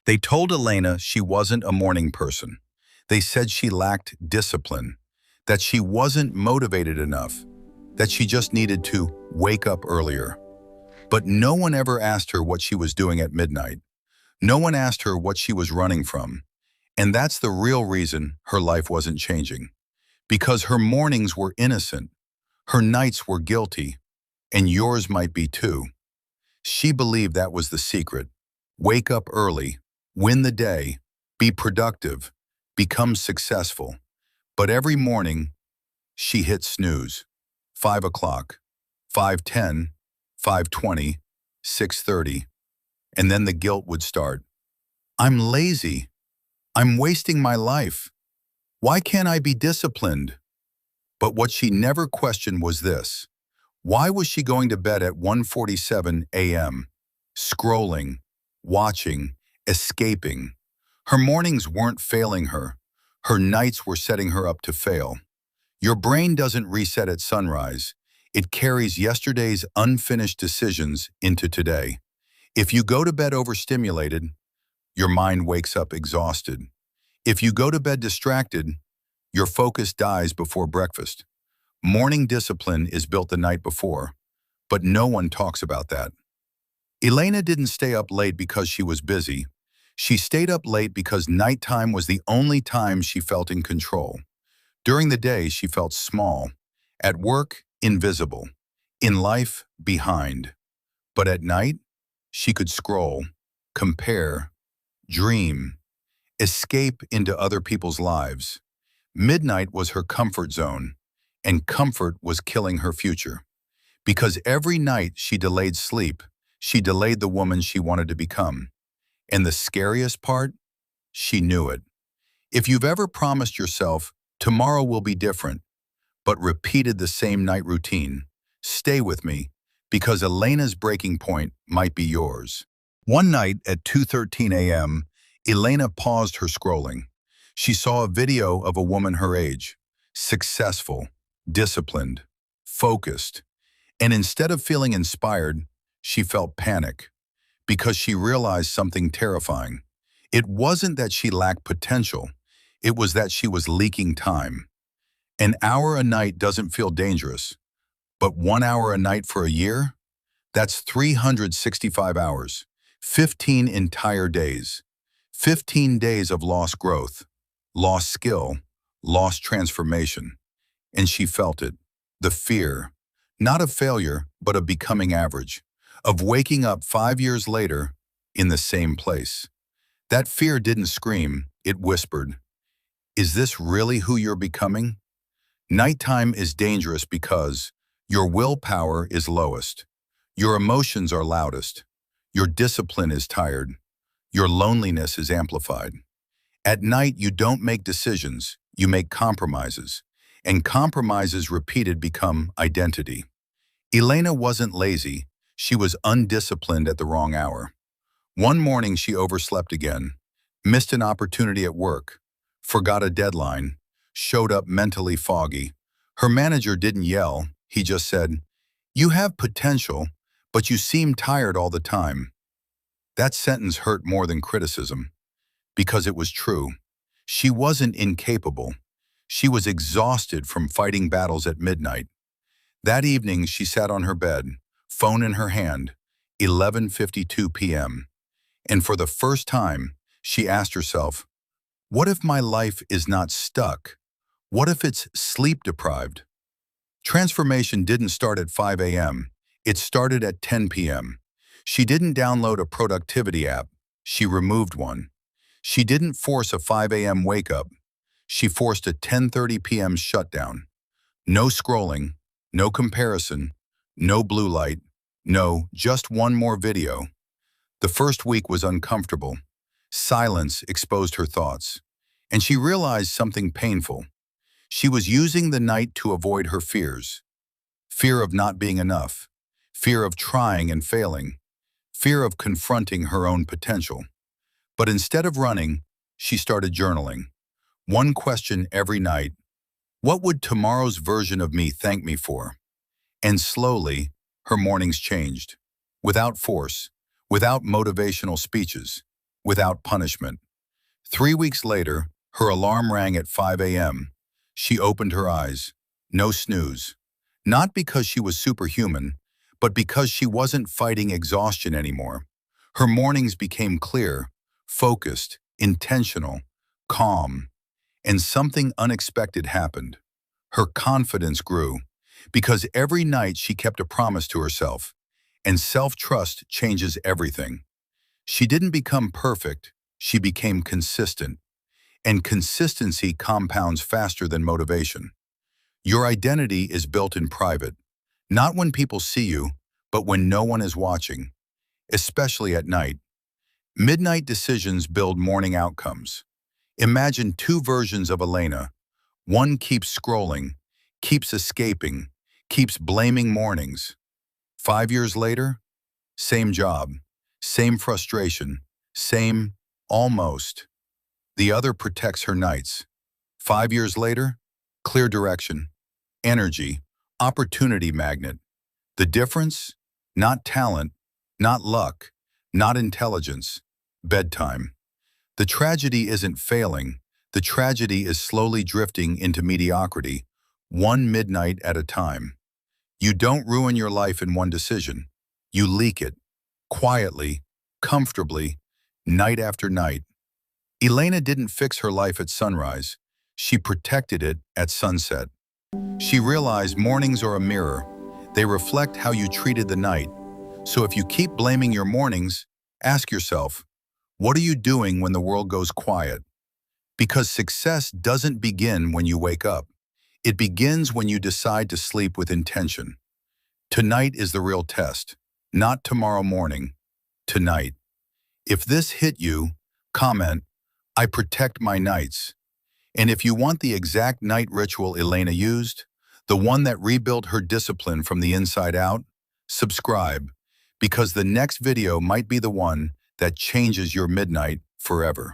They told Elena she wasn't a morning person. They said she lacked discipline, that she wasn't motivated enough, that she just needed to wake up earlier. But no one ever asked her what she was doing at midnight. No one asked her what she was running from. And that's the real reason her life wasn't changing. Because her mornings were innocent, her nights were guilty, and yours might be too. She believed that was the secret. Wake up early, win the day, be productive, become successful. But every morning, she hit snooze. 5 o'clock, 5:10, 5:20, 6:30, and then the guilt would start. I'm lazy. I'm wasting my life. Why can't I be disciplined? But what she never questioned was this. Why was she going to bed at 1:47 a.m., scrolling, watching, escaping? Her mornings weren't failing her. Her nights were setting her up to fail. Your brain doesn't reset at sunrise. It carries yesterday's unfinished decisions into today. If you go to bed overstimulated, your mind wakes up exhausted. If you go to bed distracted, your focus dies before breakfast. Morning discipline is built the night before, but no one talks about that. Elena didn't stay up late because she was busy. She stayed up late because nighttime was the only time she felt in control. During the day, she felt small. At work, invisible. In life, behind. But at night, she could scroll, compare, dream, escape into other people's lives. Midnight was her comfort zone, and comfort was killing her future. Because every night she delayed sleep, she delayed the woman she wanted to become. And the scariest part, she knew it. If you've ever promised yourself, tomorrow will be different, but repeated the same night routine, stay with me, because Elena's breaking point might be yours. One night at 2:13 a.m., Elena paused her scrolling. She saw a video of a woman her age, successful, disciplined, focused, and instead of feeling inspired, she felt panic because she realized something terrifying. It wasn't that she lacked potential, it was that she was leaking time. An hour a night doesn't feel dangerous, but 1 hour a night for a year? That's 365 hours, 15 entire days, 15 days of lost growth, lost skill, lost transformation. And she felt it, the fear, not of failure, but of becoming average, of waking up 5 years later in the same place. That fear didn't scream, it whispered, is this really who you're becoming? Nighttime is dangerous because your willpower is lowest, your emotions are loudest, your discipline is tired, your loneliness is amplified. At night, you don't make decisions, you make compromises, and compromises repeated become identity. Elena wasn't lazy, she was undisciplined at the wrong hour. One morning she overslept again, missed an opportunity at work, forgot a deadline, showed up mentally foggy. Her manager didn't yell, he just said, "You have potential, but you seem tired all the time." That sentence hurt more than criticism, because it was true. She wasn't incapable. She was exhausted from fighting battles at midnight. That evening she sat on her bed, phone in her hand, 11:52 p.m. And for the first time, she asked herself, what if my life is not stuck? What if it's sleep-deprived? Transformation didn't start at 5 a.m. It started at 10 p.m. She didn't download a productivity app. She removed one. She didn't force a 5 a.m. wake-up. She forced a 10:30 p.m. shutdown. No scrolling, no comparison, no blue light, no, just one more video. The first week was uncomfortable. Silence exposed her thoughts. And she realized something painful. She was using the night to avoid her fears. Fear of not being enough. Fear of trying and failing. Fear of confronting her own potential. But instead of running, she started journaling. One question every night. What would tomorrow's version of me thank me for? And slowly, her mornings changed. Without force, without motivational speeches, without punishment. 3 weeks later, her alarm rang at 5 a.m. She opened her eyes. No snooze. Not because she was superhuman, but because she wasn't fighting exhaustion anymore. Her mornings became clear, focused, intentional, calm, and something unexpected happened. Her confidence grew, because every night she kept a promise to herself, and self-trust changes everything. She didn't become perfect, she became consistent, and consistency compounds faster than motivation. Your identity is built in private, not when people see you, but when no one is watching, especially at night. Midnight decisions build morning outcomes. Imagine two versions of Elena. One keeps scrolling, keeps escaping, keeps blaming mornings. 5 years later, same job, same frustration, same almost. The other protects her nights. 5 years later, clear direction, energy, opportunity magnet. The difference? Not talent, not luck, not intelligence, bedtime. The tragedy isn't failing. The tragedy is slowly drifting into mediocrity, one midnight at a time. You don't ruin your life in one decision. You leak it, quietly, comfortably, night after night. Elena didn't fix her life at sunrise. She protected it at sunset. She realized mornings are a mirror. They reflect how you treated the night. So if you keep blaming your mornings, ask yourself, what are you doing when the world goes quiet? Because success doesn't begin when you wake up. It begins when you decide to sleep with intention. Tonight is the real test, not tomorrow morning, tonight. If this hit you, comment, I protect my nights. And if you want the exact night ritual Elena used, the one that rebuilt her discipline from the inside out, subscribe, because the next video might be the one that changes your midnight forever.